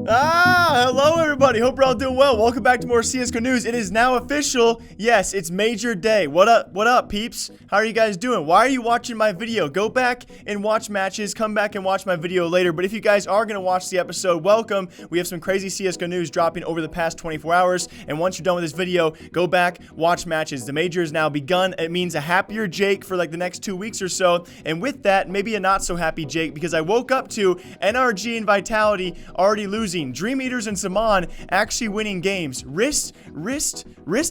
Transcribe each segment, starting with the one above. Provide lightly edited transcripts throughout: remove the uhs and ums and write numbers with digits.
Hello everybody. Hope you're all doing well. Welcome back to more CSGO news. It is now official. Yes, it's major day. What up, peeps? How are you guys doing? Why are you watching my video? Go back and watch matches. Come back and watch my video later. But if you guys are going to watch the episode, welcome. We have some crazy CSGO news dropping over the past 24 hours. And once you're done with this video, go back, watch matches. The major has now begun. It means a happier Jake for like the next 2 weeks or so. And with that, maybe a not so happy Jake, because I woke up to NRG and Vitality already losing. Dream Eaters and Saman actually winning games. Rest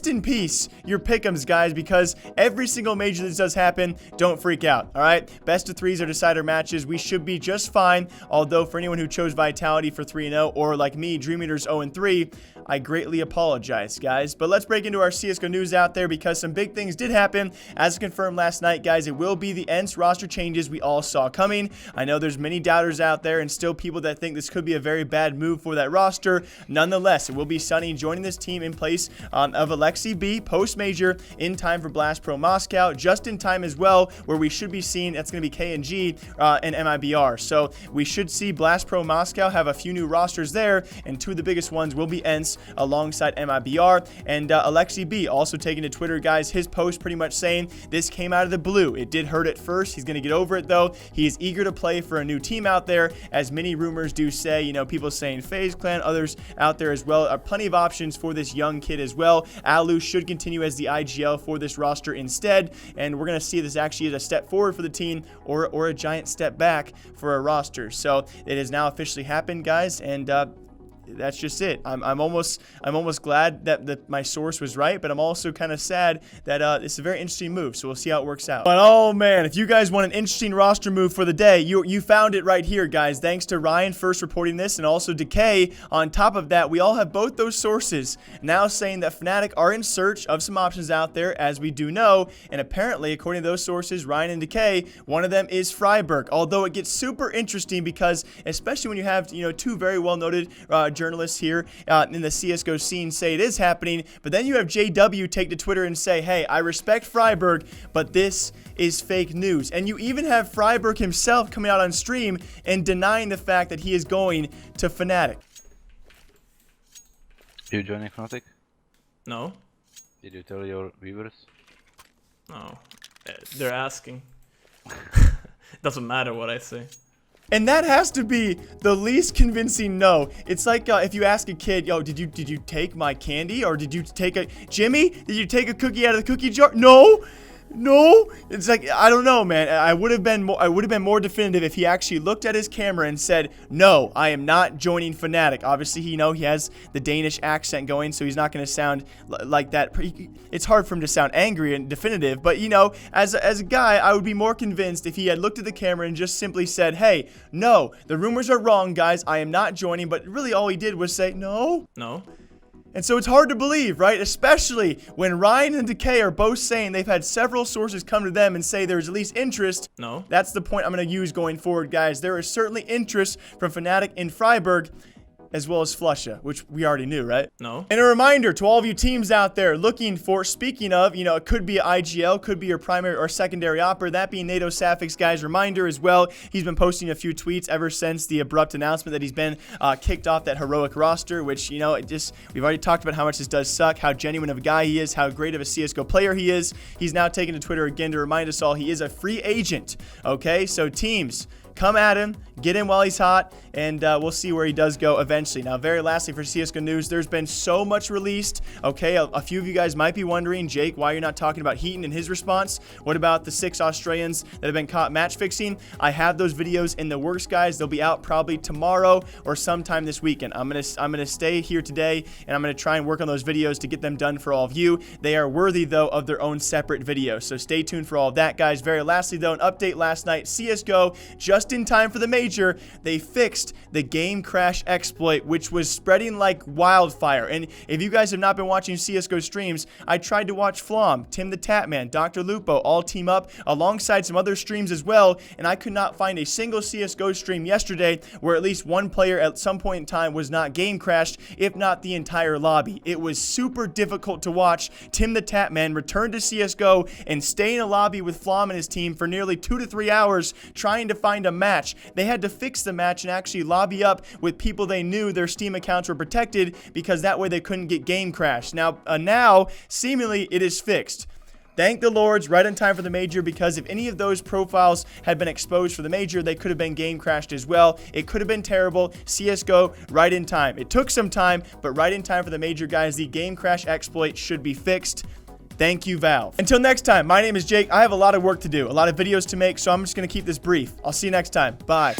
in peace, your pick'ems, guys, because every single major this does happen, don't freak out, all right? Best of threes are decider matches. We should be just fine, although for anyone who chose Vitality for 3-0 or like me, Dream Eaters 0-3, I greatly apologize, guys. But let's break into our CSGO news out there, because some big things did happen. As confirmed last night, guys, it will be the ENCE roster changes we all saw coming. I know there's many doubters out there and still people that think this could be a very bad move for that roster. Nonetheless, it will be SuNny joining this team in place of Alexi B post-major in time for Blast Pro Moscow, just in time as well, where we should be seeing that's going to be KNG and MIBR. So we should see Blast Pro Moscow have a few new rosters there, and two of the biggest ones will be ENCE alongside MIBR. And Alexi B also taking to Twitter, guys, his post pretty much saying this came out of the blue. It did hurt at first. He's going to get over it, though. He is eager to play for a new team out there, as many rumors do say. You know, people saying FaZe Clan, others out there as well. Plenty of options for this young kid as well. Alu should continue as the IGL for this roster instead, and we're going to see this actually as a step forward for the team or a giant step back for a roster. So it has now officially happened, guys, and that's just it. I'm almost glad that my source was right, but I'm also kind of sad that it's a very interesting move. So we'll see how it works out. But oh man, if you guys want an interesting roster move for the day, you found it right here, guys. Thanks to Ryan first reporting this, and also Decay. On top of that, we all have both those sources now saying that Fnatic are in search of some options out there, as we do know. And apparently, according to those sources, Ryan and Decay, one of them is Friberg. Although it gets super interesting because, especially when you have two very well noted journalists here in the CSGO scene say it is happening, but then you have JW take to Twitter and say, hey, I respect Friberg, but this is fake news. And you even have Friberg himself coming out on stream and denying the fact that he is going to Fnatic. You joining Fnatic? No. Did you tell your viewers? No. They're asking. Doesn't matter what I say. And that has to be the least convincing no. It's like if you ask a kid, yo, did you take my candy, or did you take a Jimmy? Did you take a cookie out of the cookie jar? No. It's like, I don't know, man. I would have been more definitive if he actually looked at his camera and said, no, I am not joining Fnatic. Obviously, he has the Danish accent going, so he's not going to sound like that. It's hard for him to sound angry and definitive, but as a guy, I would be more convinced if he had looked at the camera and just simply said, hey, no, the rumors are wrong, guys. I am not joining. But really all he did was say, no. And so it's hard to believe, right? Especially when Ryan and Decay are both saying they've had several sources come to them and say there's at least interest. No. That's the point I'm going to use going forward, guys. There is certainly interest from Fnatic in Friberg, as well as Flusha, which we already knew, right? No. And a reminder to all of you teams out there looking for, speaking of, it could be IGL, could be your primary or secondary opera, that being NaToSaphiX, guys. Reminder as well, he's been posting a few tweets ever since the abrupt announcement that he's been kicked off that heroic roster, which, we've already talked about how much this does suck, how genuine of a guy he is, how great of a CSGO player he is. He's now taken to Twitter again to remind us all he is a free agent, okay? So teams, come at him, get him while he's hot, and we'll see where he does go eventually. Now, very lastly for CSGO news, there's been so much released. Okay, a few of you guys might be wondering, Jake, why you're not talking about Heaton and his response. What about the 6 Australians that have been caught match fixing? I have those videos in the works, guys. They'll be out probably tomorrow or sometime this weekend. I'm gonna stay here today, and I'm gonna try and work on those videos to get them done for all of you. They are worthy, though, of their own separate videos, so stay tuned for all of that, guys. Very lastly, though, an update last night. CSGO, just in time for the major, they fixed the game crash exploit, which was spreading like wildfire. And if you guys have not been watching CSGO streams, I tried to watch Flom, Tim the Tatman, Dr. Lupo all team up alongside some other streams as well, and I could not find a single CSGO stream yesterday where at least one player at some point in time was not game crashed, if not the entire lobby. It was super difficult to watch Tim the Tatman return to CSGO and stay in a lobby with Flom and his team for nearly 2 to 3 hours trying to find a match. They had to fix the match and actually lobby up with people they knew their Steam accounts were protected, because that way they couldn't get game crashed. Now, seemingly it is fixed. Thank the Lords, right in time for the major, because if any of those profiles had been exposed for the major, they could have been game crashed as well. It could have been terrible. CSGO, right in time. It took some time, but right in time for the major, guys. The game crash exploit should be fixed. Thank you, Valve. Until next time, my name is Jake. I have a lot of work to do, a lot of videos to make, so I'm just going to keep this brief. I'll see you next time. Bye.